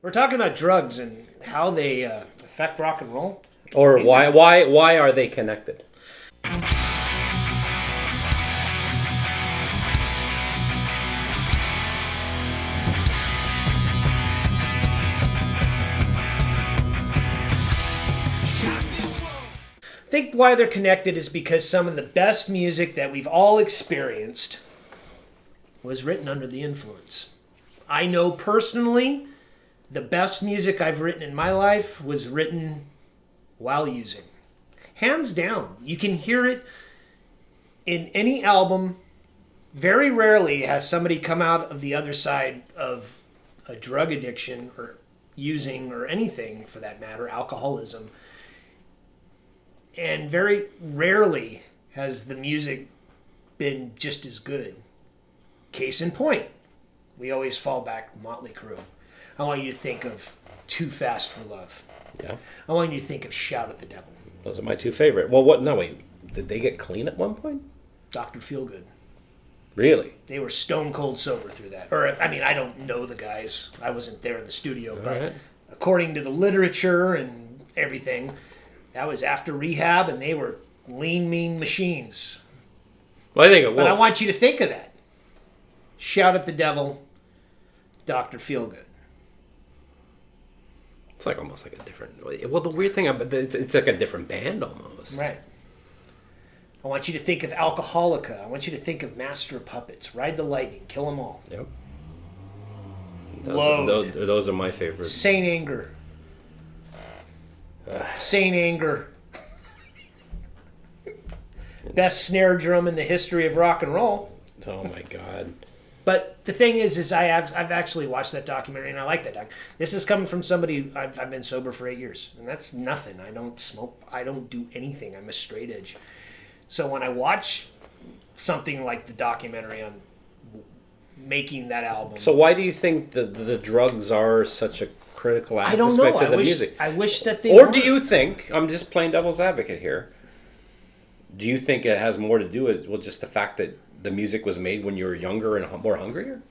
We're talking about drugs and how they affect rock and roll. Or why are they connected? I think why they're connected is because some of the best music that we've all experienced was written under the influence. I know personally the best music I've written in my life was written while using. Hands down. You can hear it in any album. Very rarely has somebody come out of the other side of a drug addiction or using or anything for that matter, alcoholism. And very rarely has the music been just as good. Case in point, we always fall back Motley Crue. I want you to think of Too Fast for Love. Yeah. I want you to think of Shout at the Devil. Those are my two favorite. Well, what? No, wait. Did they get clean at one point? Dr. Feelgood. Really? They were stone cold sober through that. Or, I mean, I don't know the guys. I wasn't there in the studio. But right. According to the literature and everything, that was after rehab, and they were lean, mean machines. Well, I think it was. But I want you to think of that. Shout at the Devil, Dr. Feelgood. It's like almost like a different... Well, the weird thing about it's like a different band almost. Right. I want you to think of Alcoholica. I want you to think of Master of Puppets, Ride the Lightning, Kill 'Em All. Yep. Load. Those are my favorites. Saint Anger. Saint Anger. Best snare drum in the history of rock and roll. Oh my God. But the thing is I've actually watched that documentary and I like that doc. This is coming from somebody, I've been sober for 8 years. And that's nothing. I don't smoke. I don't do anything. I'm a straight edge. So when I watch something like the documentary on making that album. So why do you think the drugs are such a critical aspect to the music? I wish that they Or weren't. do you think, I'm just playing devil's advocate here, do you think it has more to do with just the fact that the music was made when you were younger and more hungrier?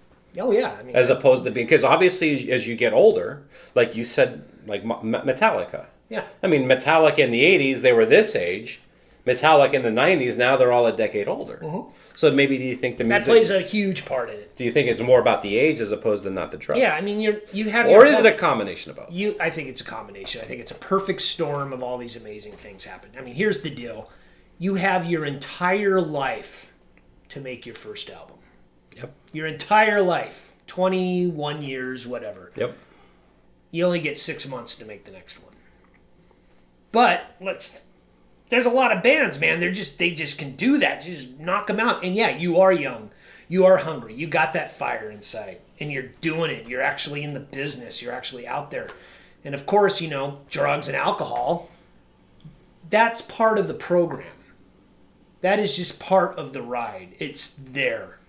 Oh, yeah. I mean, as opposed to being... Because obviously, as you get older, like you said, like Metallica. Yeah. I mean, Metallica in the 80s, they were this age. Metallica in the 90s, now they're all a decade older. Mm-hmm. So maybe do you think the music... That plays a huge part in it. Do you think it's more about the age as opposed to not the drugs? Yeah, I mean, you have... Or is it a combination of both? I think it's a combination. I think it's a perfect storm of all these amazing things happen. I mean, here's the deal. You have your entire life to make your first album. Yep. Your entire life. 21 years, whatever. Yep. You only get 6 months to make the next one. But there's a lot of bands, man. They just can do that. Just knock them out. And yeah, you are young. You are hungry. You got that fire inside. And you're doing it. You're actually in the business. You're actually out there. And of course, drugs and alcohol, that's part of the program. That is just part of the ride. It's there.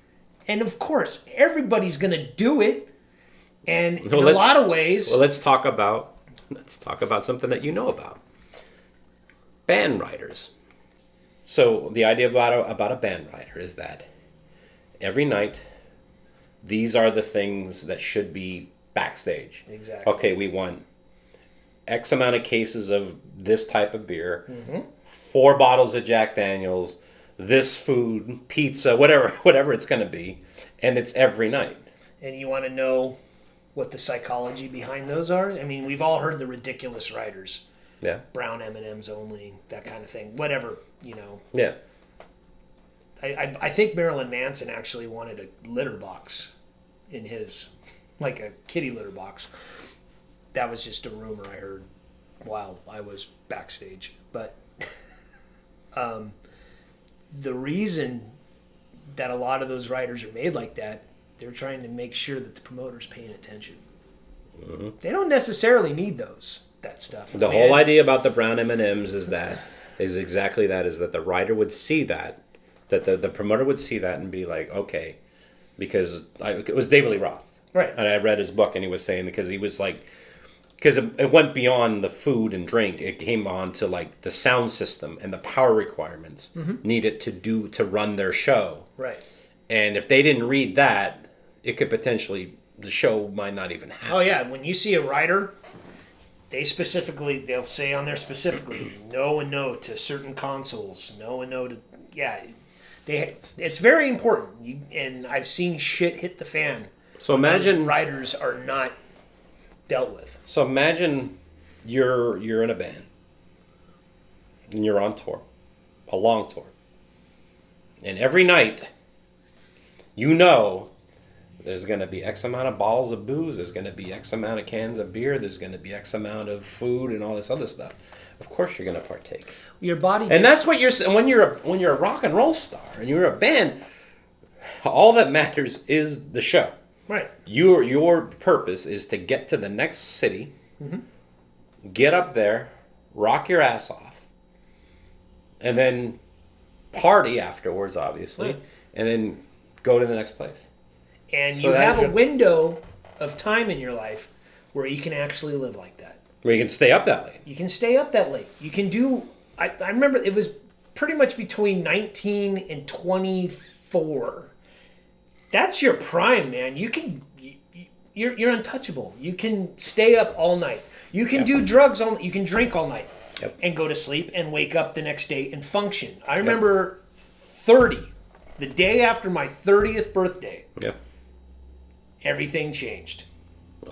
And of course, everybody's going to do it. And in a lot of ways... Well, let's talk about something that you know about. Band writers. So the idea about a band writer is that every night, these are the things that should be backstage. Exactly. Okay, we want X amount of cases of this type of beer, 4 bottles of Jack Daniels, this food, pizza, whatever it's going to be, and it's every night. And you want to know what the psychology behind those are? I mean, we've all heard the ridiculous writers. Yeah. Brown M&Ms only, that kind of thing. Whatever, Yeah. I think Marilyn Manson actually wanted a litter box in his, like a kitty litter box. That was just a rumor I heard while I was backstage. But the reason that a lot of those writers are made like that, they're trying to make sure that the promoter's paying attention. Mm-hmm. They don't necessarily need that stuff. The whole idea about the brown M&Ms is exactly that, is that the writer would see that the promoter would see that and be like, okay, because it was David Lee Roth. Right. And I read his book and he was saying, because he was like, because it went beyond the food and drink, it came on to like the sound system and the power requirements needed to run their show. Right. And if they didn't read that, it could potentially the show might not even happen. Oh yeah, when you see a writer, they'll say on there specifically no and no to certain consoles, no and no to it's very important. And I've seen shit hit the fan. So imagine writers are not dealt with. So imagine you're in a band and you're on tour, a long tour, and every night there's going to be X amount of bottles of booze, there's going to be X amount of cans of beer, there's going to be X amount of food and all this other stuff. Of course you're going to partake. Your body and that's what when you're a rock and roll star and you're a band, all that matters is the show. Right. Your purpose is to get to the next city, get up there, rock your ass off, and then party afterwards, obviously, and then go to the next place. And so you have a window of time in your life where you can actually live like that. Where you can stay up that late. You can stay up that late. You can do... I remember it was pretty much between 19 and 24. That's your prime, man. You're untouchable. You can stay up all night. You can do drugs you can drink all night and go to sleep and wake up the next day and function. I remember 30, the day after my 30th birthday. Yep. Everything changed.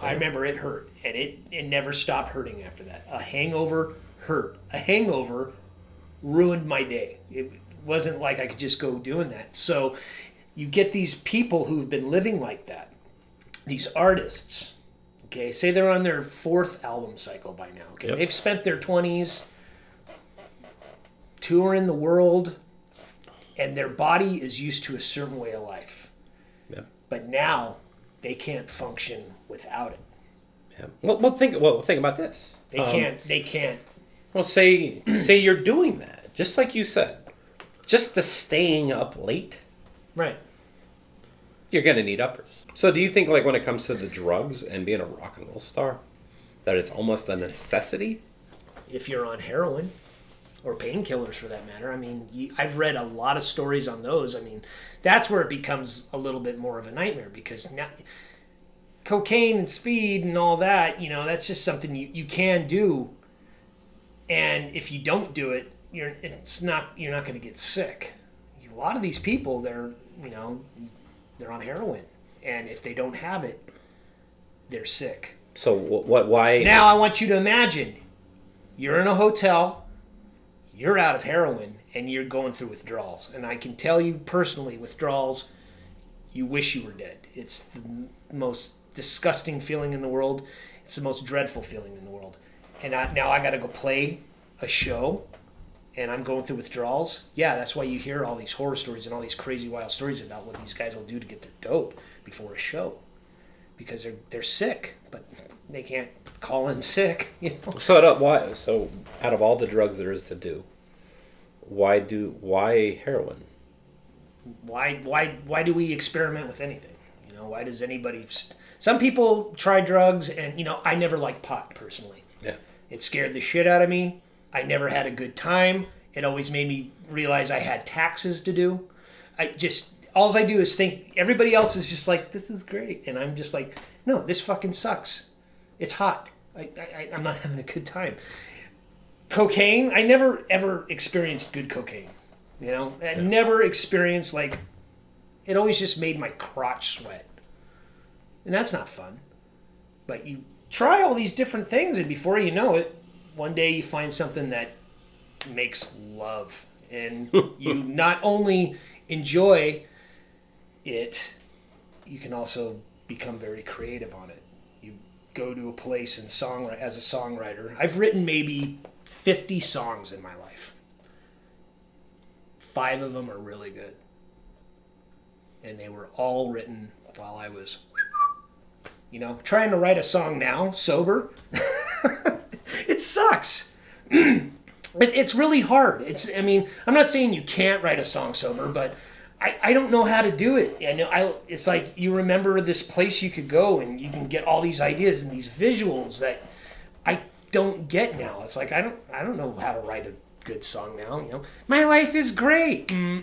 I remember it hurt, and it never stopped hurting after that. A hangover hurt. A hangover ruined my day. It wasn't like I could just go doing that. So you get these people who've been living like that, these artists, okay, say they're on their 4th album cycle by now, okay? They've spent their 20s touring the world, and their body is used to a certain way of life. Yep. But now they can't function without it. Yeah. Well, think about this. They can't. Well, say you're doing that, just like you said, just the staying up late. Right. You're going to need uppers. So do you think, like, when it comes to the drugs and being a rock and roll star, that it's almost a necessity? If you're on heroin or painkillers for that matter. I mean, I've read a lot of stories on those. I mean, that's where it becomes a little bit more of a nightmare because now cocaine and speed and all that, that's just something you can do. And if you don't do it, you're not going to get sick. A lot of these people, they're on heroin, and if they don't have it, they're sick. So why? Now I want you to imagine you're in a hotel, you're out of heroin, and you're going through withdrawals. And I can tell you personally, withdrawals, you wish you were dead. It's the most disgusting feeling in the world. It's the most dreadful feeling in the world. And now I got to go play a show, and I'm going through withdrawals. Yeah, that's why you hear all these horror stories and all these crazy wild stories about what these guys will do to get their dope before a show, because they're sick, but they can't call in sick. So out of all the drugs there is to do, why heroin? Why do we experiment with anything? Why does anybody? Some people try drugs, and I never liked pot personally. Yeah, it scared the shit out of me. I never had a good time. It always made me realize I had taxes to do. All I do is think everybody else is just like, this is great. And I'm just like, no, this fucking sucks. It's hot. I'm not having a good time. Cocaine, I never ever experienced good cocaine. I never experienced it always just made my crotch sweat. And that's not fun. But you try all these different things, and before you know it, one day you find something that makes love, and you not only enjoy it, you can also become very creative on it. You go to a place and as a songwriter. I've written maybe 50 songs in my life. 5 of them are really good. And they were all written while I was, trying to write a song now, sober. It sucks. It's really hard. I'm not saying you can't write a song sober, but I don't know how to do it. It's like you remember this place you could go and you can get all these ideas and these visuals that I don't get now. It's like I don't know how to write a good song now. My life is great. My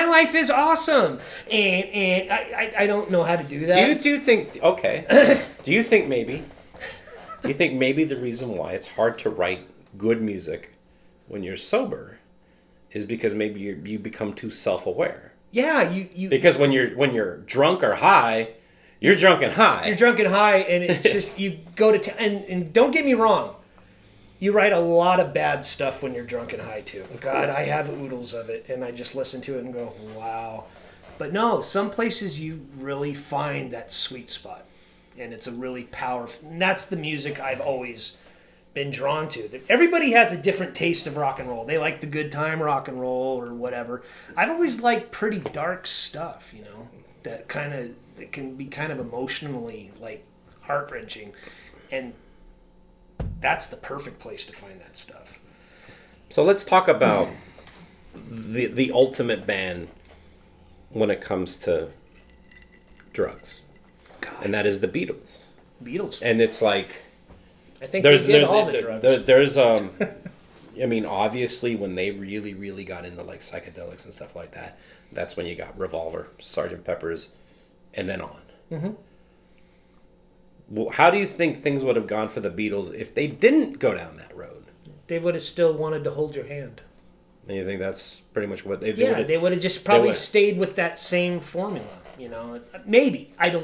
life is awesome. And I don't know how to do that. Do you think? Okay. Do you think maybe the reason why it's hard to write good music when you're sober is because maybe you become too self-aware? Yeah, you because when you're drunk or high, you're drunk and high. You're drunk and high, and it's just you go to and don't get me wrong. You write a lot of bad stuff when you're drunk and high, too. God, I have oodles of it, and I just listen to it and go, wow. But no, some places you really find that sweet spot, and it's a really powerful... And that's the music I've always been drawn to. Everybody has a different taste of rock and roll. They like the good time rock and roll or whatever. I've always liked pretty dark stuff, that can be kind of emotionally, like, heart-wrenching. And... that's the perfect place to find that stuff. So let's talk about the ultimate ban when it comes to drugs. God. And that is the Beatles. Beatles. And it's like... I think they did all the drugs. There's I mean, obviously, when they really, really got into, like, psychedelics and stuff like that, that's when you got Revolver, Sgt. Pepper's, and then on. Mm-hmm. Well, how do you think things would have gone for the Beatles if they didn't go down that road? They would have still wanted to hold your hand. And you think that's pretty much what they they would have just probably stayed with that same formula, Maybe. I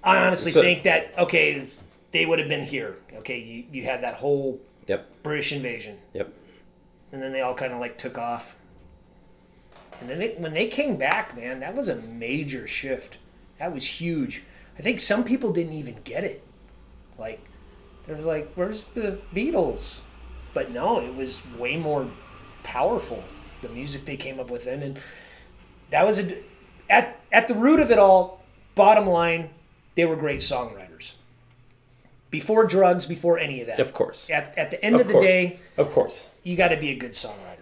honestly think that, okay, they would have been here. Okay, you had that whole British invasion. Yep. And then they all kind of like took off. And then when they came back, man, that was a major shift. That was huge. I think some people didn't even get it. Like, they were like, where's the Beatles? But no, it was way more powerful, the music they came up with then. And that was, at the root of it all, bottom line, they were great songwriters. Before drugs, before any of that. Of course. At the end of the day, of course, you got to be a good songwriter.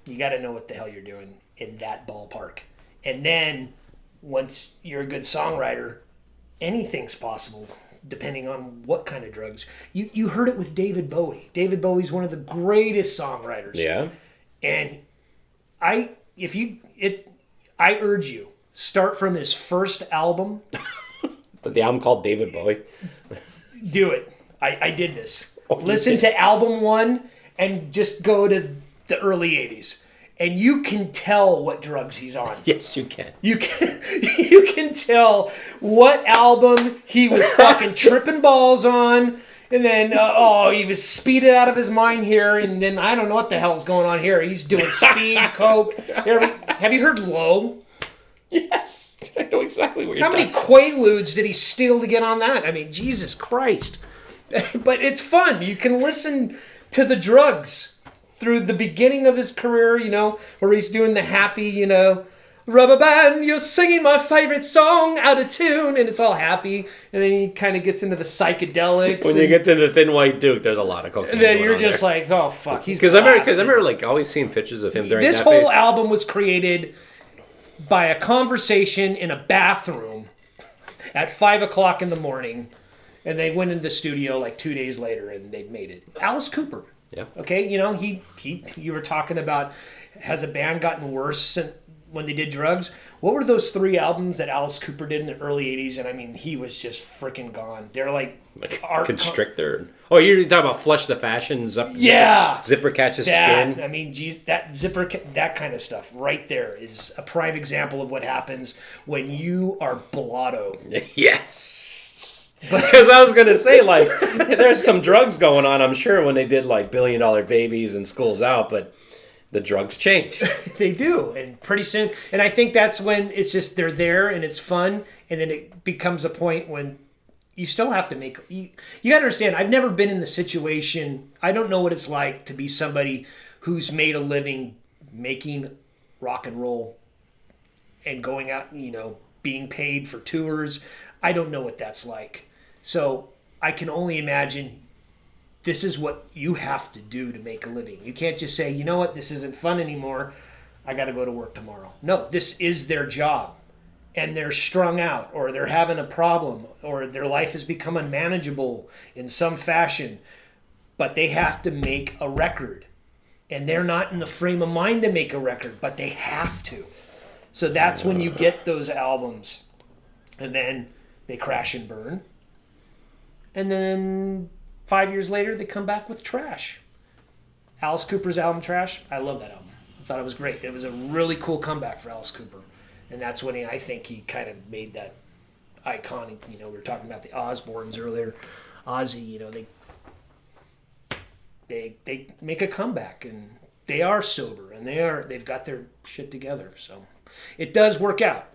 You got to know what the hell you're doing in that ballpark. And then, once you're a good songwriter, anything's possible, depending on what kind of drugs. You heard it with David Bowie. David Bowie's one of the greatest songwriters. Yeah. And I urge you, start from his first album. The album called David Bowie. Do it. I did this. Oh, Listen to album 1 and just go to the early 80s. And you can tell what drugs he's on. Yes, you can. You can tell what album he was fucking tripping balls on, and then he was speeded out of his mind here, and then I don't know what the hell's going on here. He's doing speed, coke. Have you heard Low? Yes, I know exactly what you're talking about. How many Quaaludes did he steal to get on that? I mean, Jesus Christ! But it's fun. You can listen to the drugs through the beginning of his career, where he's doing the happy, rubber band, you're singing my favorite song out of tune, and it's all happy. And then he kind of gets into the psychedelics. When you get to the Thin White Duke, there's a lot of cocaine. And then you're just like, oh fuck, he's because I remember like always seeing pictures of him during this that whole phase. album was created by a conversation in a bathroom at 5:00 in the morning, and they went into the studio like 2 days later, and they made it. Alice Cooper. Yeah. Okay, you were talking about, has a band gotten worse when they did drugs? What were those 3 albums that Alice Cooper did in the early 80s? And I mean, he was just freaking gone. They're like Constrictor. Oh, you're talking about Flush the Fashion, Zipper Catches Skin? I mean, geez, that kind of stuff right there is a prime example of what happens when you are blotto. Yes. Because I was going to say, like, there's some drugs going on, I'm sure, when they did, like, $1 Billion Babies and School's Out, but the drugs change. They do, and pretty soon, and I think that's when it's just, they're there, and it's fun, and then it becomes a point when you still have to make, you got to understand, I've never been in the situation, I don't know what it's like to be somebody who's made a living making rock and roll and going out, being paid for tours. I don't know what that's like. So I can only imagine this is what you have to do to make a living. You can't just say, you know what, this isn't fun anymore. I got to go to work tomorrow. No, this is their job. And they're strung out, or they're having a problem, or their life has become unmanageable in some fashion. but they have to make a record. And they're not in the frame of mind to make a record, but they have to. So that's when you get those albums. And then they crash and burn. And then 5 years later, they come back with Trash. Alice Cooper's album, Trash, I love that album. I thought it was great. It was a really cool comeback for Alice Cooper. And that's when I think he kind of made that iconic, we were talking about the Osbournes earlier. Ozzy, they make a comeback, and they are sober, and they've got their shit together. So it does work out.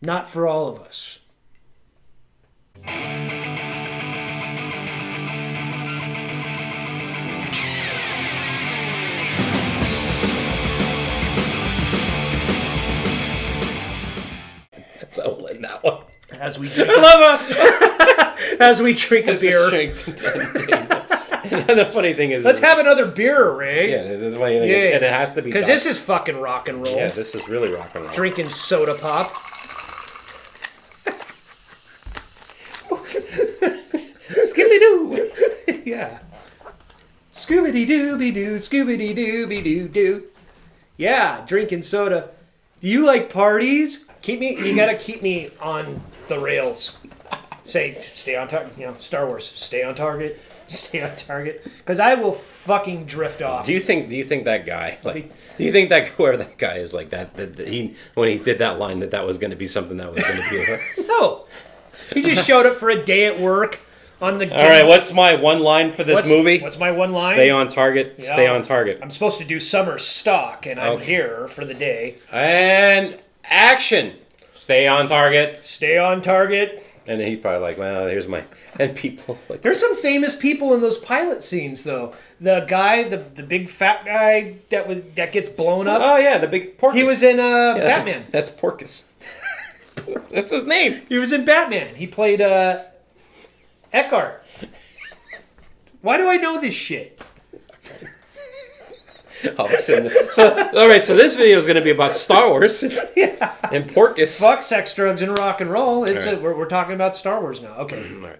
Not for all of us. That's all in that one. As we drink, I love as we drink a beer. And the funny thing is, Let's have another beer, Ray. Yeah, the funny thing is, and it has to be because this is fucking rock and roll. Yeah, this is really rock and roll. Drinking soda pop. Scooby-Doo. Yeah. Scooby-Doo-be-doo, Scooby-Doo-be-doo-be-doo. Yeah, drinking soda. Do you like parties? You gotta keep me on the rails. Stay on target. Star Wars. Stay on target. Stay on target. Because I will fucking drift off. Do you think that guy, do you think that whoever that guy is like that he when he did that line that was going to be something that was going to be No. He just showed up for a day at work on the. All right, what's my one line for this movie? What's my one line? Stay on target. Yeah. Stay on target. I'm supposed to do summer stock, and I'm here for the day. And action. Stay on target. Stay on target. And then he's probably like, well, here's my... And people... like, there's some famous people in those pilot scenes, though. The guy, the big fat guy that gets blown up. Oh, yeah, the big Porkus. He was in Batman. That's Porkus. That's his name. He was in Batman. He played Eckhart. Why do I know this shit? All of a sudden. All right, so this video is going to be about Star Wars and Porkus. Fuck sex, drugs, and rock and roll. We're talking about Star Wars now. Okay. All right.